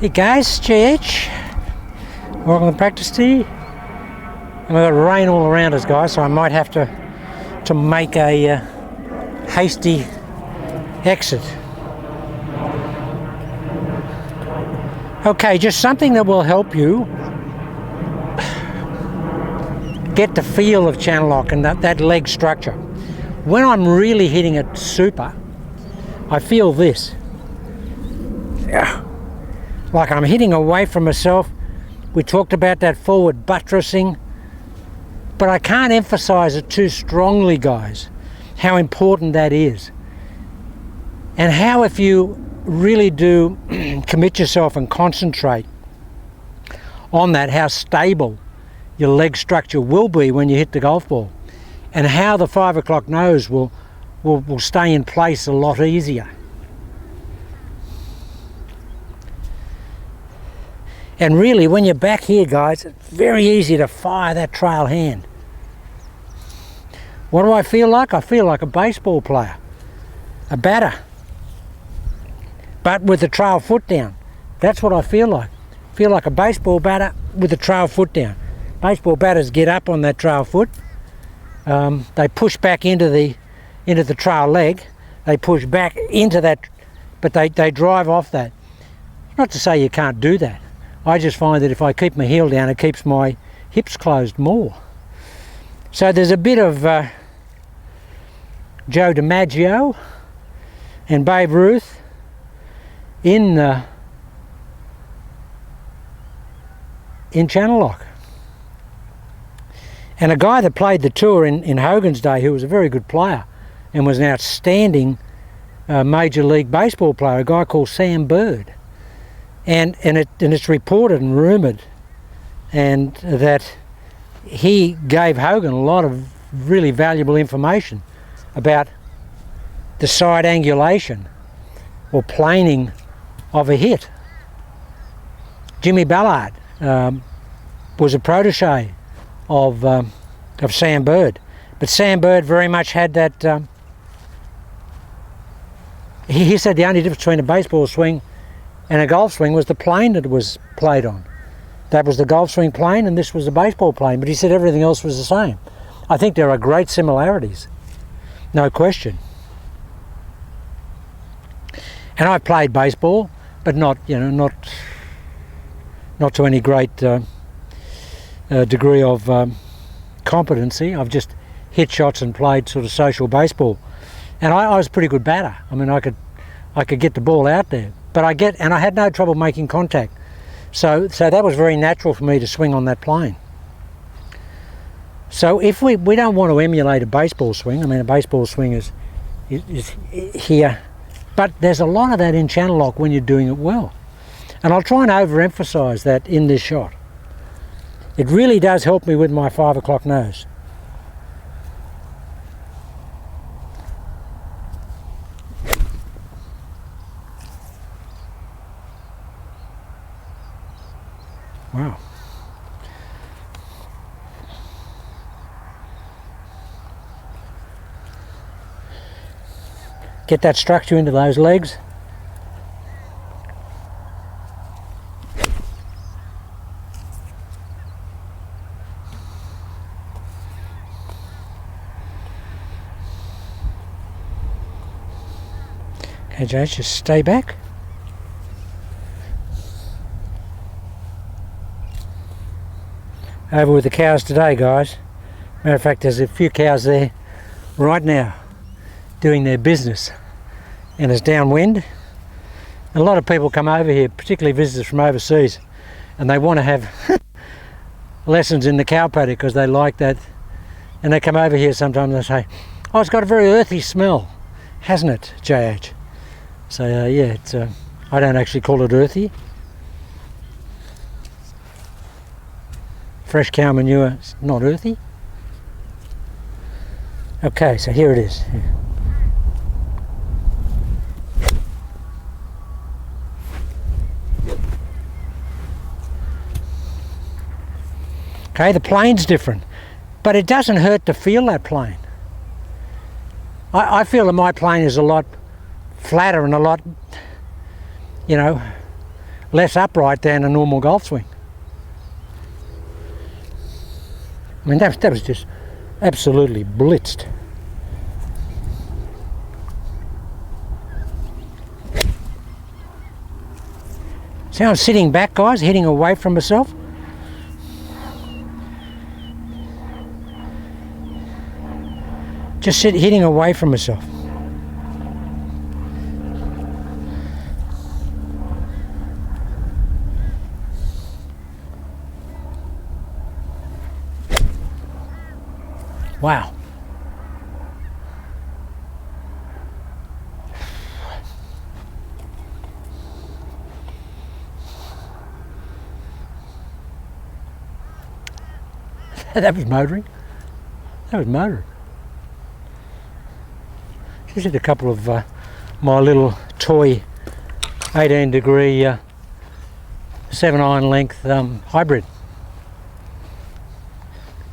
Hey guys, JH. Welcome to practice tee. And we've got rain all around us, guys, so I might have to make a hasty exit. Okay, just something that will help you get the feel of channel lock and that leg structure. When I'm really hitting it super, I feel this. Yeah. Like I'm hitting away from myself. We talked about that forward buttressing, but I can't emphasize it too strongly, guys, how important that is. And how, if you really do commit yourself and concentrate on that, how stable your leg structure will be when you hit the golf ball, and how the 5 o'clock nose will stay in place a lot easier. And really, when you're back here, guys, it's very easy to fire that trail hand. What do I feel like? I feel like a baseball player, a batter, but with the trail foot down. That's what I feel like. I feel like a baseball batter with the trail foot down. Baseball batters get up on that trail foot. They push back into the trail leg. They push back into that, but they drive off that. Not to say you can't do that. I just find that if I keep my heel down, it keeps my hips closed more. So there's a bit of Joe DiMaggio and Babe Ruth in channel lock. And a guy that played the tour in Hogan's day, who was a very good player and was an outstanding Major League Baseball player, a guy called Sam Bird. And it's reported and rumoured and that he gave Hogan a lot of really valuable information about the side angulation or planing of a hit. Jimmy Ballard was a protege of Sam Bird, but Sam Bird very much had that. He said the only difference between a baseball swing and a golf swing was the plane that it was played on. That was the golf swing plane and this was the baseball plane, but he said everything else was the same. I think there are great similarities, no question. And I played baseball, but not to any great degree of competency. I've just hit shots and played sort of social baseball. And I was a pretty good batter. I mean, I could get the ball out there. But I had no trouble making contact. So that was very natural for me to swing on that plane. So if we don't want to emulate a baseball swing, I mean a baseball swing is here, but there's a lot of that in channel lock when you're doing it well. And I'll try and overemphasize that in this shot. It really does help me with my 5 o'clock nose. Wow. Get that structure into those legs. Okay, Jace, just stay back. Over with the cows today, guys. Matter of fact, there's a few cows there right now doing their business, and it's downwind. A lot of people come over here, particularly visitors from overseas, and they want to have lessons in the cow paddock because they like that. And they come over here sometimes and they say, "Oh, it's got a very earthy smell, hasn't it, JH?" So yeah, it's I don't actually call it earthy. Fresh cow manure is not earthy. Okay, so here it is. Okay, the plane's different, but it doesn't hurt to feel that plane. I feel that my plane is a lot flatter and a lot, less upright than a normal golf swing. I mean, that was just absolutely blitzed. See how I'm sitting back, guys, hitting away from myself? Just hitting away from myself. Wow. That was motoring. That was motoring. Just hit a couple of my little toy 18 degree 7-iron length hybrid.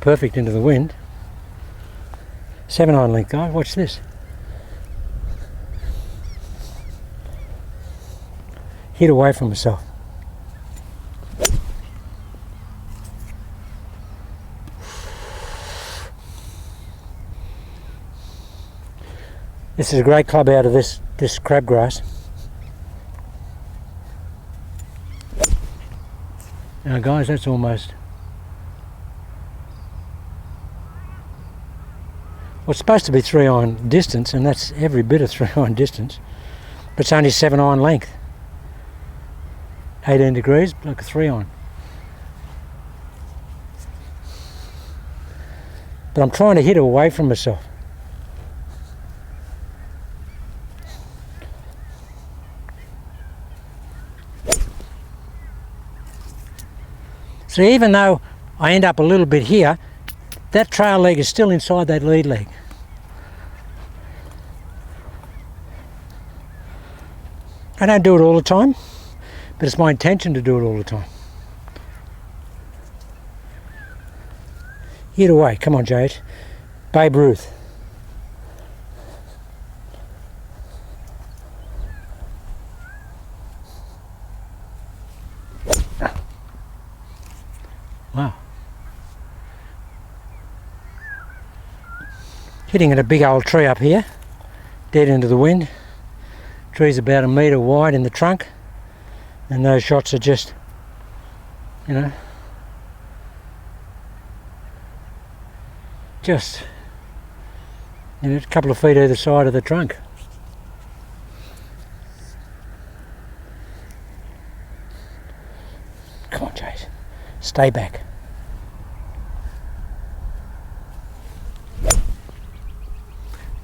Perfect into the wind. 7-iron length, guys. Watch this. Hit away from myself. This is a great club out of this crabgrass. Now guys, that's almost what's supposed to be 3-iron distance, and that's every bit of 3-iron distance, but it's only 7-iron length. 18 degrees, like a 3-iron. But I'm trying to hit away from myself. So even though I end up a little bit here, that trail leg is still inside that lead leg. I don't do it all the time, but it's my intention to do it all the time. Hit away, come on Jade. Babe Ruth. Wow. Hitting at a big old tree up here, dead into the wind. Tree's about 1 metre wide in the trunk, and those shots are just, you know, a couple of feet either side of the trunk. Come on, Chase. Stay back.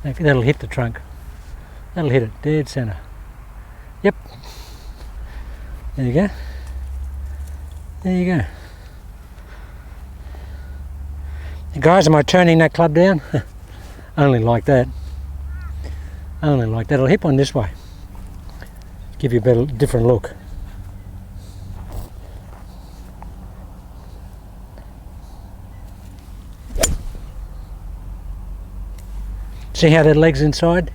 That'll hit the trunk. That'll hit it dead centre. Yep. There you go. There you go. And guys, am I turning that club down? Only like that. Only like that. I'll hit one this way. Give you a better, different look. See how that leg's inside?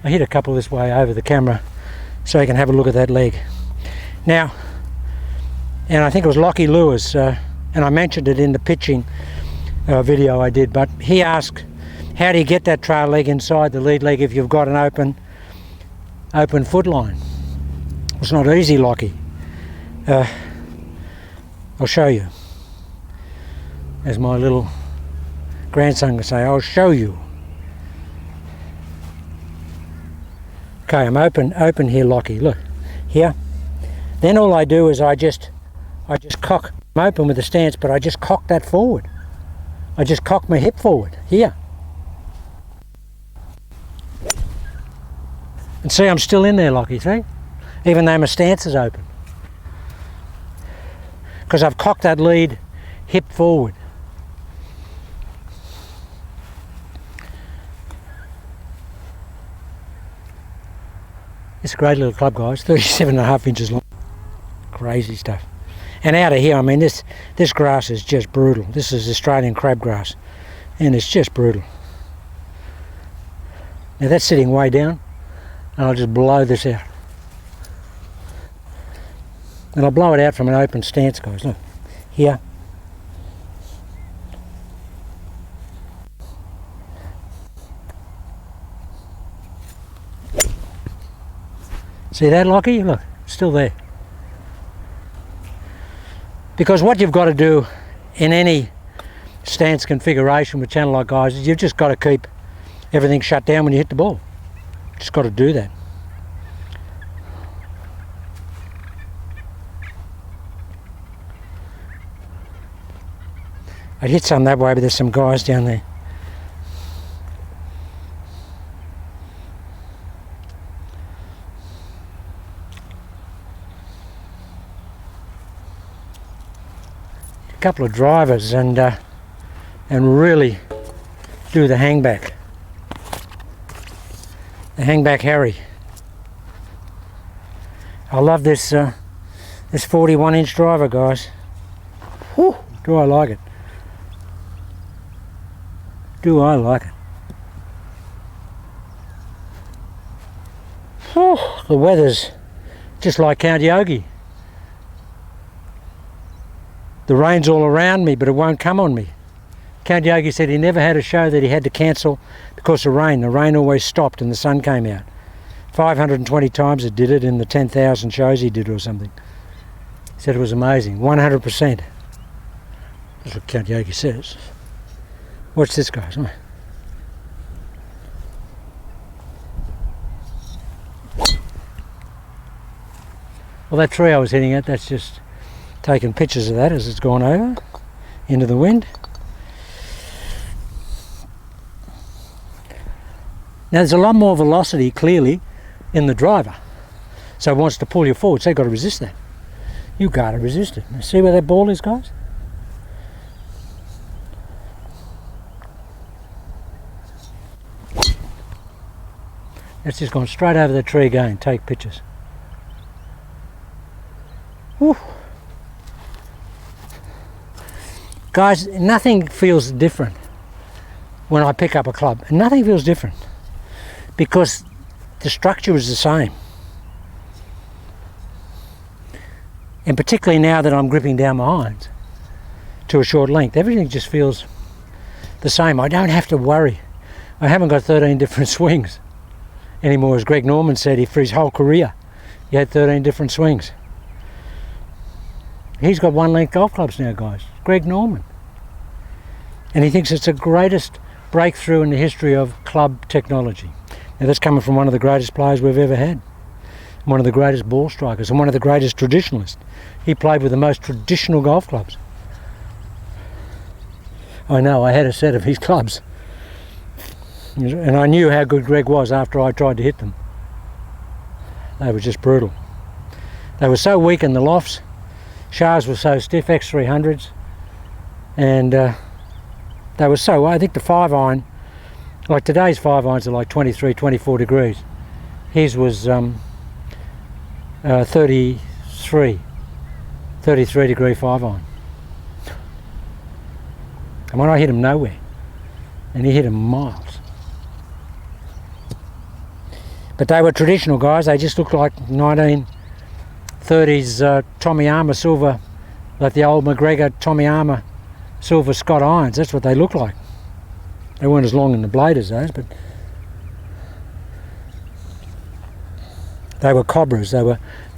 I hit a couple this way over the camera so you can have a look at that leg. Now, and I think it was Lockie Lewis, and I mentioned it in the pitching video I did, but he asked, how do you get that trail leg inside the lead leg if you've got an open foot line? It's not easy, Lockie. I'll show you. As my little grandson can say, I'll show you. Okay, I'm open here, Lockie. Look, here. Then all I do is I just cock. I'm open with the stance, but I just cock that forward. I just cock my hip forward, here. And see, I'm still in there, Lockie, see? Even though my stance is open. Because I've cocked that lead hip forward. It's a great little club, guys. 37.5 inches long. Crazy stuff. And out of here, I mean, this grass is just brutal. This is Australian crabgrass, and it's just brutal. Now that's sitting way down. and I'll just blow this out. And I'll blow it out from an open stance, guys. Look, here. See that, Lockie? Look, it's still there. Because what you've got to do in any stance configuration with channel lock, guys, is you've just got to keep everything shut down when you hit the ball. Just got to do that. I'd hit some that way, but there's some guys down there. A couple of drivers and really do the hangback. The hangback Harry. I love this this 41-inch driver, guys. Whew, do I like it? Do I like it? Whew, the weather's just like Count Yogi. The rain's all around me, but it won't come on me. Count Yogi said he never had a show that he had to cancel because of rain. The rain always stopped and the sun came out. 520 times it did it in the 10,000 shows he did or something. He said it was amazing. 100%. That's what Count Yogi says. Watch this, guys. Well, that tree I was hitting at, that's just taking pictures of that as it's gone over into the wind. Now there's a lot more velocity clearly in the driver, so it wants to pull you forward, so you've got to resist that. You've got to resist it. Now, see where that ball is, guys? It's just gone straight over the tree again. Take pictures. Whew. Guys, nothing feels different when I pick up a club. Nothing feels different because the structure is the same. And particularly now that I'm gripping down my irons to a short length, everything just feels the same. I don't have to worry. I haven't got 13 different swings anymore, as Greg Norman said, for his whole career he had 13 different swings. He's got one length golf clubs now, guys. Greg Norman. And he thinks it's the greatest breakthrough in the history of club technology. Now that's coming from one of the greatest players we've ever had. One of the greatest ball strikers and one of the greatest traditionalists. He played with the most traditional golf clubs. I know, I had a set of his clubs. And I knew how good Greg was after I tried to hit them. They were just brutal. They were so weak in the lofts. Shafts were so stiff, X300s, and they were so, I think the 5-iron, like today's 5-irons are like 23, 24 degrees. His was 33 degree 5-iron. And when I hit him nowhere, and he hit him miles. But they were traditional guys, they just looked like 1930s Tommy Armour silver, like the old McGregor Tommy Armour silver Scott irons. That's what they looked like. They weren't as long in the blade as those, but they were cobras. They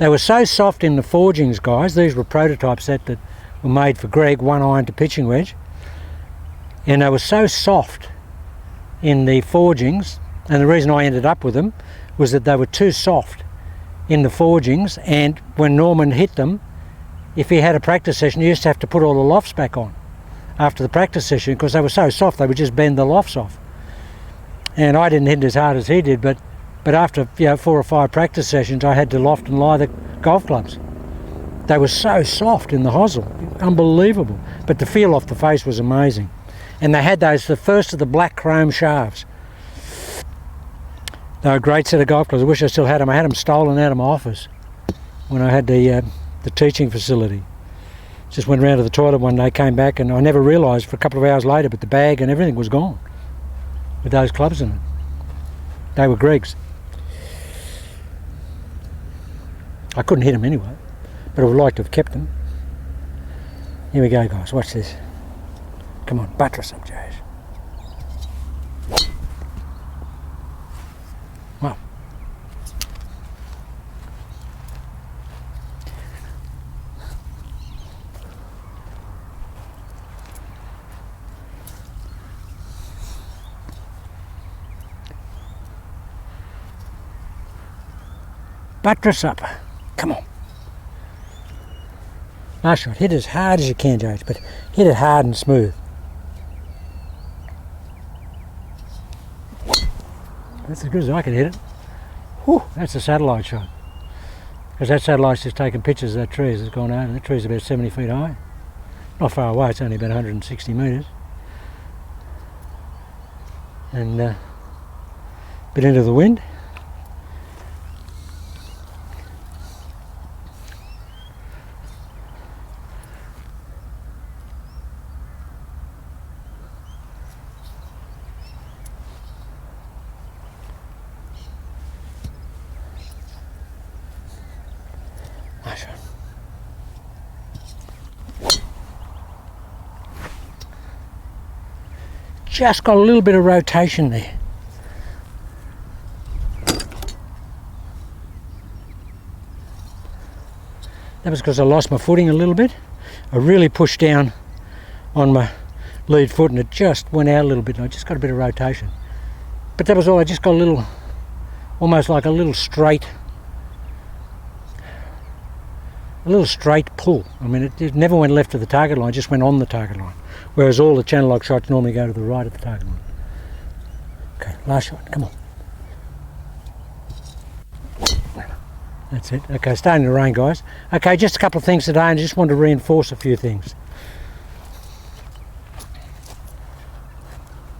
were so soft in the forgings, guys. These were prototype set that were made for Greg, one iron to pitching wedge, and they were so soft in the forgings. And the reason I ended up with them was that they were too soft in the forgings, and when Norman hit them, if he had a practice session, he used to have to put all the lofts back on after the practice session because they were so soft they would just bend the lofts off. And I didn't hit as hard as he did, but after 4 or 5 practice sessions I had to loft and lie the golf clubs. They were so soft in the hosel, unbelievable. But the feel off the face was amazing. And they had those, the first of the black chrome shafts. They were a great set of golf clubs. I wish I still had them. I had them stolen out of my office when I had the teaching facility. Just went round to the toilet one day, came back, and I never realised for a couple of hours later, but the bag and everything was gone with those clubs in it. They were Greg's. I couldn't hit them anyway, but I would like to have kept them. Here we go, guys. Watch this. Come on, buttress up, Jays. Wow. Buttress up. Come on. Nice shot. Hit it as hard as you can, Jays, but hit it hard and smooth. That's as good as I can hit it. Whew, that's a satellite shot. Because that satellite's just taking pictures of that tree as it's gone over. That tree's about 70 feet high. Not far away, it's only about 160 metres. And a bit into the wind. Nice one. Just got a little bit of rotation there. That was because I lost my footing a little bit. I really pushed down on my lead foot and it just went out a little bit and I just got a bit of rotation. But that was all. I just got a little, almost like a little straight pull. I mean, it never went left of the target line, it just went on the target line. Whereas all the channel lock shots normally go to the right of the target line. Okay, last shot, come on. That's it. Okay, starting to rain, guys. Okay, just a couple of things today and I just want to reinforce a few things.